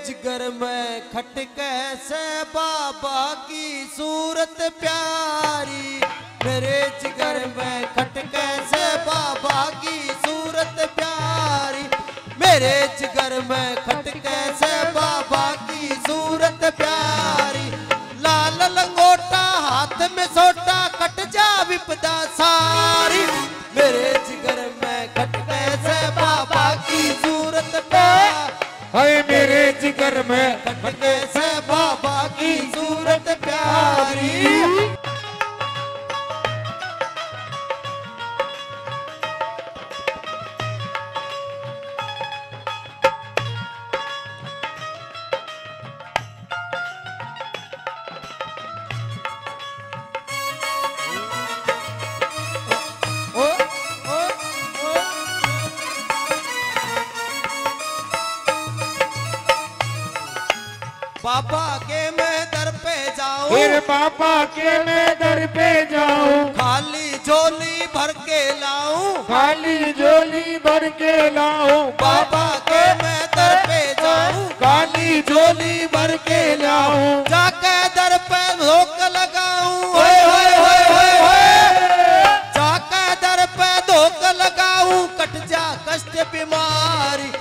जिगर में खटके से बाबा की सूरत प्यारी, मेरे जिगर में खटके से बाबा की सूरत प्यारी, मेरे जिगर में खटके से बाबा की सूरत प्यारी। लाल लंगोटा हाथ में सोटा कट जा विपदा सारी, मेरे जिगर में खटके से बाबा की सूरत प्यारी, हाय मेरे जिगर में खटके से बाबा की सूरत प्यारी। बाबा के मैं दर पे जाऊं, फिर बाबा के मैं दर पे जाऊं, खाली झोली भर के लाऊं, खाली झोली भर के लाऊं। बाबा के मैं दर पे जाऊं, खाली झोली भर के लाऊं। जाके दर पे धोख लगाऊं, होए होए होए होए होए, जाके दर पे धोख लगाऊं, कट जा कष्ट बीमारी,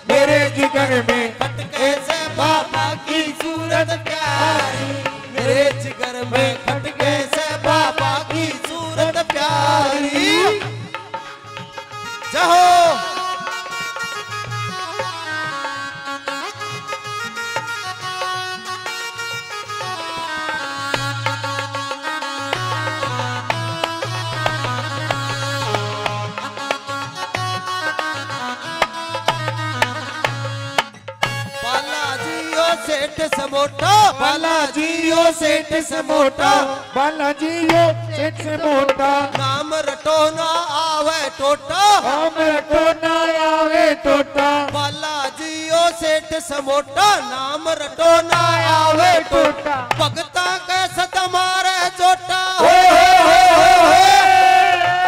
मेरे जिगर में खटके से बाबा की सूरत प्यारी, मेरे जिगर में खटके से बाबा की सूरत प्यारी। जहो सेठ समोटा, बालाजियो सेठ से मोटा, बालाजियो सेठ से मोटा। नाम रटो ना आवे टोटा, नाम रटो ना आवे टोटा। बालाजियो सेठ समोटा, नाम रटो ना आवे टोटा। भगता कैसे तुम्हारे चोटा,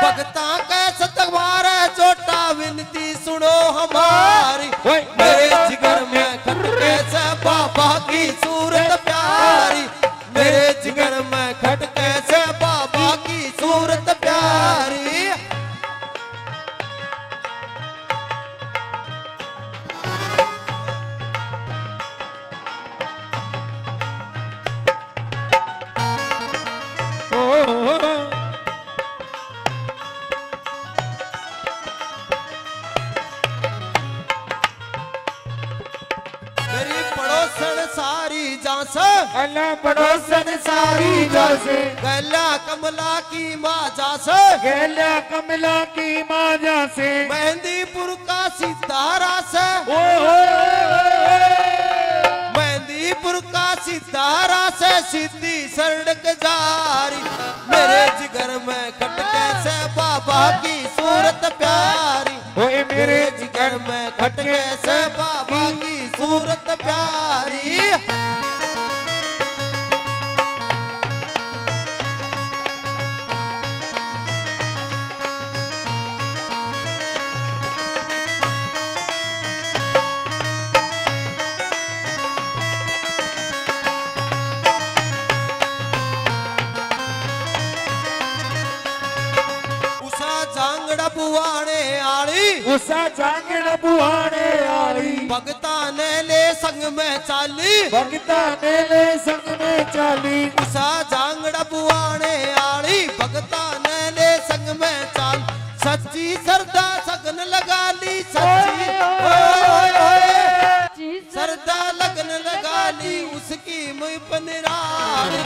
भगता कैसे तुम्हारे चोटा, विनती सुनो हमारी, मेरे जिगर में खटके से बाबा की सूरत प्यारी, मेरे जिगर में खटके से बाबा की सूरत प्यारी। मेरी पड़ोसन सारी जासे, अल्लाह पड़ोसन सारी जासे, गैला कमला की माँ जासे, गैला कमला की माँ जासे, मेहंदीपुर का सितारा से, मेहंदीपुर का सितारा से सीधी सड़क जारी, मेरे जिगर में खटके से बाबा की सूरत प्यारी, ओए मेरे जिगर में खटके से बाबा की सूरत प्यारी। जांगड़ा बुआने आली, उषा जांगड़ा बुआने आली, भगता ने ले संग में चाली, भगता ने ले संग में चाली। उषा जांगड़ा बुआने आली, भगता ने ले संग में चाल, सच्ची श्रद्धा सगन लगा ली, सच्ची श्रद्धा लगन लगा ली, उसकी मुझ पर निराली,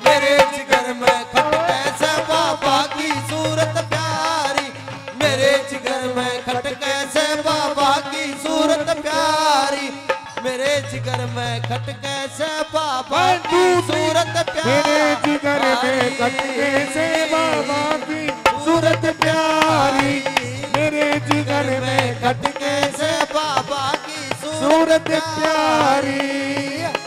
मेरे जिगर में खटके से बाबा की सूरत प्यारी, मेरे जिगर में खटके से बाबा की सूरत प्यारी, मेरे जिगर में खटके से बाबा की सूरत प्यारी, मेरे जिगर में खटके से बाबा की सूरत प्यारी, मेरे जिगर में खटके से बाबा की सूरत प्यारी।